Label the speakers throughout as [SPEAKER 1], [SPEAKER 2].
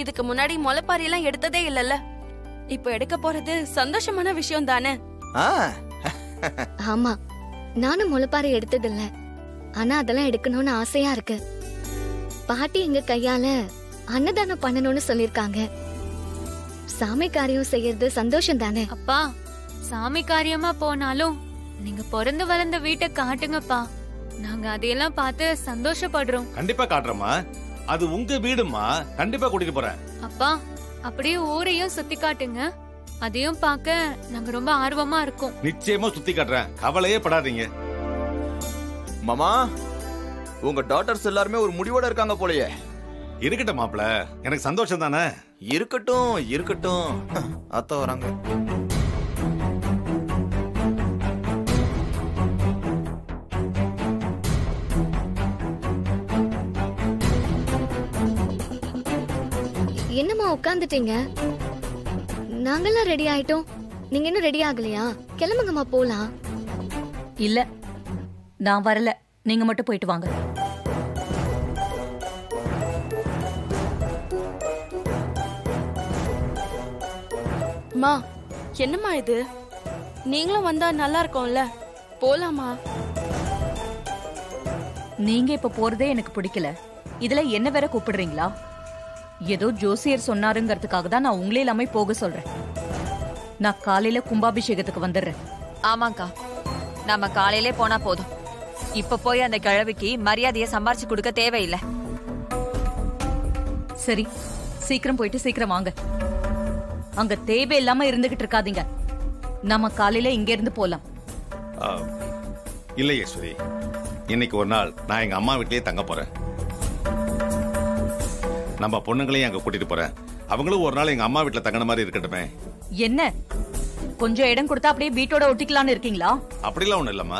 [SPEAKER 1] இதுக்கு முன்னாடி முளைப்பாரி எல்லாம் எடுத்ததே இல்லல்ல. இப்ப எடுக்க போறது சந்தோஷமான விஷயம் தானே?
[SPEAKER 2] ஆமா, நானும் முளைப்பாரி எடுத்ததில்ல. ஆனா அதெல்லாம் எடுக்கணும்னு ஆசையா இருக்கு. பாட்டி எங்க கையால அன்னதானம் பண்ணணும்னு சொல்லிருக்காங்க. சாமி காரியம் செய்யறது சந்தோஷம் தானே?
[SPEAKER 3] அப்பா, சாமி காரியமா போனாலும் நீங்க பிறந்து வளர்ந்த வீட்டை காட்டுங்கப்பா. நாங்க அதையெல்லாம் பார்த்து சந்தோஷப்படுறோம்.
[SPEAKER 4] கண்டிப்பா காட்டுறோமா, அது உங்க வீடுமா, கண்டிப்பா கூட்டிட்டு போறேன்.
[SPEAKER 3] அப்பா, அப்படியே ஊரையும் சுத்தி காட்டுங்க. அதையும் பார்க்க நாங்க ரொம்ப ஆர்வமா இருக்கோம்.
[SPEAKER 4] நிச்சயமா சுத்தி காட்டுறேன், கவலையே படாதீங்க.
[SPEAKER 5] மாமா, உங்க டாட்டர்ஸ் எல்லாருமே ஒரு முடிவோட இருக்காங்க போலயே.
[SPEAKER 4] இருக்கட்டும் மாப்ள, எனக்கு சந்தோஷம் தானே.
[SPEAKER 5] இருக்கட்டும் இருக்கட்டும், அத்தை வராங்க.
[SPEAKER 2] என்னம்மா உட்கார்ந்துட்டீங்க? நாங்கெல்லாம் ரெடி ஆயிட்டோம், நீங்க இன்னும் ரெடி ஆகலையா? கிளம்புங்கம்மா போலாம்.
[SPEAKER 6] இல்ல, நான் வரல, நீங்க மட்டும் போயிட்டு வாங்க.
[SPEAKER 1] மா, என்னம்மா இது? நீங்களும் வந்தா நல்லா இருக்கும்ல, போலாமா?
[SPEAKER 6] நீங்க இப்ப போறதே எனக்கு பிடிக்கல, இதுல என்ன வேற கூப்பிடுறீங்களா? ஏதோ ஜோசியர் சொன்னாருங்கிறதுக்காக தான் நான் உங்களே எல்லாமே போக சொல்றேன். நான் காலையில கும்பாபிஷேகத்துக்கு வந்துடுறேன்.
[SPEAKER 7] ஆமாக்கா, நாம காலையிலே போனா போதும். இப்ப போய் அந்த கிழவிக்கு மரியாதையை சம்பாரிச்சு கொடுக்க தேவையில்லை.
[SPEAKER 6] சரி, சீக்கிரம் போயிட்டு சீக்கிரம் வாங்க. அங்க தேவையில்லாம இருந்துகிட்டு இருக்காதீங்க. நாம காலையில இங்க இருந்து போலாம்.
[SPEAKER 4] இல்ல ஈஸ்வரி, இன்னைக்கு ஒரு நாள் நான் எங்க அம்மா வீட்லயே தங்க போறேன். நம்ம பொண்ணுங்களையும் அங்க கூட்டிட்டு போறேன். அவங்களும் ஒரு நாள் எங்க அம்மா வீட்டுல தங்கின மாதிரி இருக்கட்டுமே.
[SPEAKER 6] என்ன, கொஞ்சம் இடம் கொடுத்தா அப்படியே வீட்டோட ஒட்டிக்கலான்னு இருக்கீங்களா?
[SPEAKER 4] அப்படிலாம் ஒண்ணு இல்லம்மா.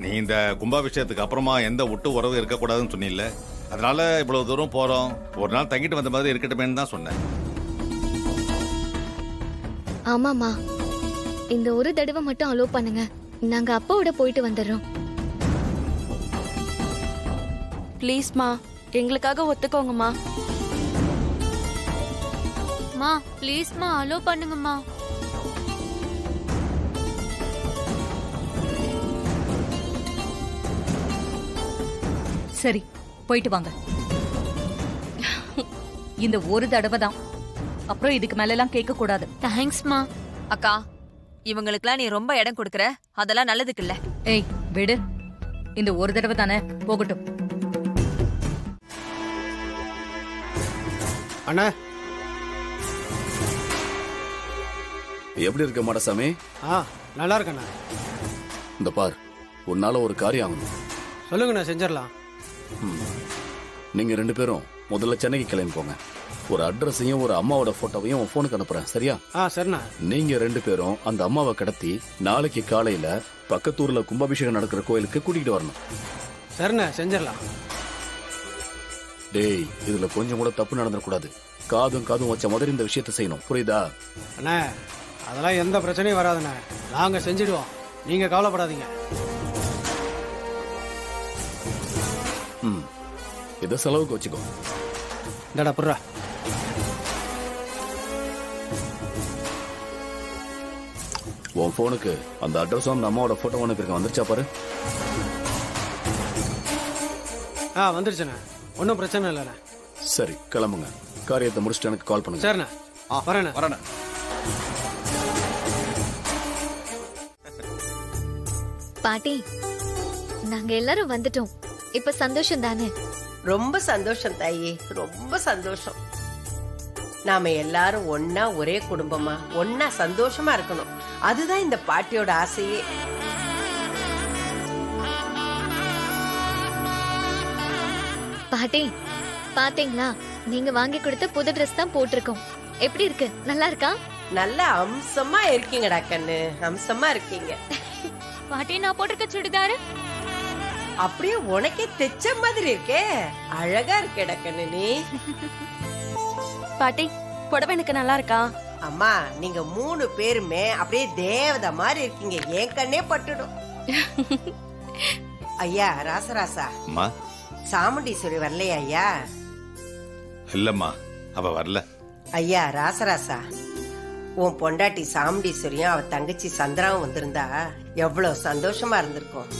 [SPEAKER 4] நீ இந்த கும்பாபிஷேகத்துக்கு அப்புறமா எந்த விட்டு உறவு இருக்கக்கூடாதுன்னு சொன்னில்ல, அதனால இவ்வளவு தூரம் போறோம், ஒரு நாள் தங்கிட்டு வந்த மாதிரி இருக்கட்டுமேன்னு தான் சொன்னேன்.
[SPEAKER 2] ஆமாமா, இந்த ஒரு தடவை மட்டும் அலோ பண்ணுங்க, நாங்க அப்பாவோட போயிட்டு வந்துடுறோம்.
[SPEAKER 1] ப்ளீஸ்மா, எங்களுக்காக ஒத்துக்கோங்கம்மா.
[SPEAKER 3] மா, ப்ளீஸ்மா, அலோ பண்ணுங்கம்மா.
[SPEAKER 6] சரி, போயிட்டு வாங்க. இந்த ஒரு தடவை தான், அப்புறம் இதுக்கு மேல எல்லாம் கேட்க கூடாது.
[SPEAKER 3] தேங்க்ஸ்மா.
[SPEAKER 7] அக்கா, இவங்களுக்குலாம் நீ ரொம்ப இடம் கொடுக்கற, அதெல்லாம் நல்லதுக்கு இல்ல.
[SPEAKER 6] ஏய் விடு, இந்த ஒரு தடவை தானே, போகட்டும்.
[SPEAKER 8] அண்ணா,
[SPEAKER 9] எப்படி இருக்க மாடசாமி?
[SPEAKER 8] நல்லா இருக்கண்ணா.
[SPEAKER 9] இந்த பார், உன்னால ஒரு காரியம் ஆகணும்.
[SPEAKER 8] சொல்லுங்கண்ணா, செஞ்சிடலாம்.
[SPEAKER 9] நீங்க ரெண்டு பேரும் முதல்ல சென்னைக்கு கிளம்பி போங்க. ஒரு அட்ரஸையும் ஒரு அம்மாவோட போட்டோவையும் உன் போனுக்கு அனுப்புறேன், சரியா?
[SPEAKER 8] சரிண்ணா.
[SPEAKER 9] நீங்க ரெண்டு பேரும் அந்த அம்மாவை கடத்தி நாளைக்கு காலையில பக்கத்தூர்ல கும்பாபிஷேகம் நடக்கிற கோயிலுக்கு கூட்டிகிட்டு வரணும்.
[SPEAKER 8] சரிண்ணா, செஞ்சிடலாம்.
[SPEAKER 9] டேய், இதுல கொஞ்சம் கூட தப்பு நடந்துடக்கூடாது. காதும் வச்ச மாதிரி இந்த விஷயத்த செய்யணும், புரியுதா?
[SPEAKER 8] அண்ணா, அதெல்லாம் எந்த பிரச்சனையும் வராதுண்ணா, நாங்க செஞ்சிடுவோம், நீங்க கவலைப்படாதீங்க.
[SPEAKER 9] இதை செலவுக்கு வச்சுக்கோ.
[SPEAKER 8] இந்தடா புர்ரா.
[SPEAKER 9] உன் போனுக்கு அந்த அட்ரஸும் அந்த அம்மாவோட போட்டோ அனுப்பியிருக்கேன், வந்துருச்சா பாரு.
[SPEAKER 8] வந்துருச்சுண்ணா, ஒன்றும் பிரச்சனை இல்லைண்ணா.
[SPEAKER 9] சரி, கிளம்புங்க. காரியத்தை முடிச்சுட்டு எனக்கு கால் பண்ணுங்க.
[SPEAKER 8] சரிண்ணா, வரேண்ணா.
[SPEAKER 5] வரேண்ணா.
[SPEAKER 2] பாட்டி, நாங்க எல்லாரும் வந்துட்டோம், இப்ப சந்தோஷம் தானே?
[SPEAKER 10] ரொம்ப சந்தோஷம் தாயி, ரொம்ப சந்தோஷம். நாம எல்லாரும் ஒன்னா, ஒரே குடும்பமா ஒன்னா சந்தோஷமா இருக்கணும், அதுதான் இந்த பாட்டியோட ஆசையே.
[SPEAKER 2] பாட்டி, பாத்தீங்களா, நீங்க வாங்கி கொடுத்த புது ட்ரெஸ் தான் போட்டிருக்கோம். எப்படி இருக்கு? நல்லா இருக்கா?
[SPEAKER 10] நல்ல அம்சமா இருக்கீங்கடா கண்ணு, அம்சமா இருக்கீங்க.
[SPEAKER 3] பாட்டி, நான் போட்டிருக்க சுடிதாரு
[SPEAKER 10] அப்படியே உனக்கே தெச்ச மாதிரி இருக்கே, அழகா இருக்கேடா கண்ணு நீ.
[SPEAKER 1] பாட்டி, புடவை எனக்கு நல்லா இருக்கா?
[SPEAKER 10] அம்மா, நீங்க 3 பேருமே அப்படியே தேவதை மாதிரி இருக்கீங்க, என் கண்ணே பட்டுடும். ஐயா ராசராசா,
[SPEAKER 4] அம்மா,
[SPEAKER 10] சாமுண்டீஸ்வரி வரலையா ஐயா?
[SPEAKER 4] இல்லம்மா, அவ வரல.
[SPEAKER 10] ஐயா ராசராசா, உன் பொண்டாட்டி சாமுண்டீஸ்வரியும் அவ தங்கச்சி சந்திராவும் வந்திருந்தா எவ்வளவு சந்தோஷமா இருந்திருக்கும்.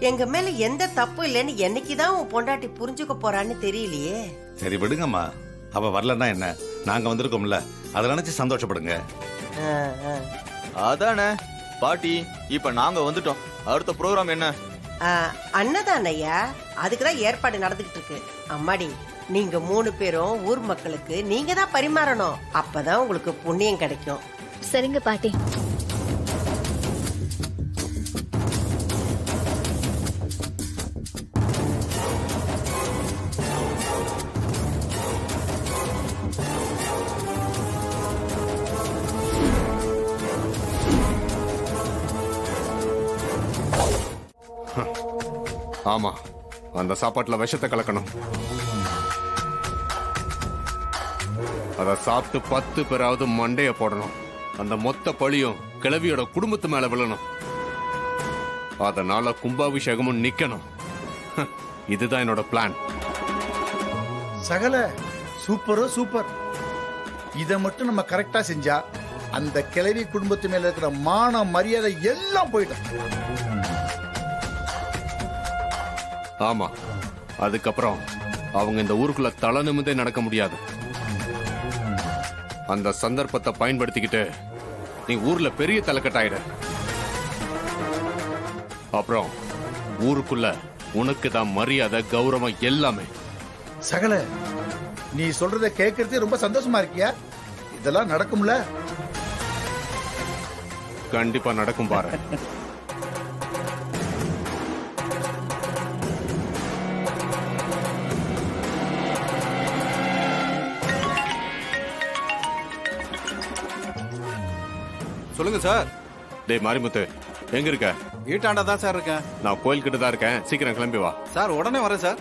[SPEAKER 10] எங்க மேல எந்த தப்பு இல்லைன்னு என்னைக்குதான் உன் பொண்டாட்டி புரிஞ்சுக்க போறான்னு தெரியலையே.
[SPEAKER 4] சரி விடுங்கம்மா, அவ வரலன்னா என்ன, நாங்க வந்திருக்கோம்ல, அதை நினைச்சு சந்தோஷப்படுங்க.
[SPEAKER 5] அதானே பாட்டி, இப்ப நாங்க வந்துட்டோம். அடுத்த ப்ரோக்ராம் என்ன?
[SPEAKER 10] அன்னதான ஐயா, அதுக்குதான் ஏற்பாடு நடந்துகிட்டு இருக்கு. அம்மாடி, நீங்க 3 பேரும் ஊர் மக்களுக்கு நீங்க தான் பரிமாறணும். அப்பதான் உங்களுக்கு புண்ணியம் கிடைக்கும்.
[SPEAKER 2] சரிங்க பாட்டி.
[SPEAKER 11] ஆமா, அந்த சாப்பாட்டுல விஷத்தை கலக்கணும். அத சாப்பிட்டு 10 பேராவது மண்டைய போடணும். அந்த மொத்த பழியும் கிழவியோட குடும்பத்து மேல விழணும். அதனால கும்பாபிஷேகமும் நிக்கணும். இதுதான் என்னோட பிளான்.
[SPEAKER 12] சகல சூப்பரோ சூப்பர். இத மட்டும் நம்ம கரெக்டா செஞ்சா அந்த கிழவி குடும்பத்து மேல இருக்கிற மான மரியாதை எல்லாம் போயிடும்.
[SPEAKER 11] ஆமா, அதுக்கப்புறம் அவங்க இந்த ஊருக்குள்ள தலை நிமிர்ந்தே நடக்க முடியாது. அந்த சந்தர்ப்பத்தை பயன்படுத்திக்கிட்டு நீ ஊர்ல பெரிய தலைக்கட்டாயிட. அப்புறம் ஊருக்குள்ள உனக்கு தான் மரியாதை, கௌரவம் எல்லாமே.
[SPEAKER 12] சகல, நீ சொல்றத கேட்கறதே ரொம்ப சந்தோஷமா இருக்கியா? இதெல்லாம் நடக்கும்ல?
[SPEAKER 11] கண்டிப்பா நடக்கும் பாரு.
[SPEAKER 13] சொல்லுங்க சார்.
[SPEAKER 11] டேய் மாரிமுத்து, எங்க இருக்க?
[SPEAKER 13] வீட்டாண்டா தான் சார் இருக்கேன்.
[SPEAKER 11] நான் கோயில் கிட்ட தான் இருக்கேன், சீக்கிரம் கிளம்பி வா.
[SPEAKER 13] சார் உடனே வரேன் சார்.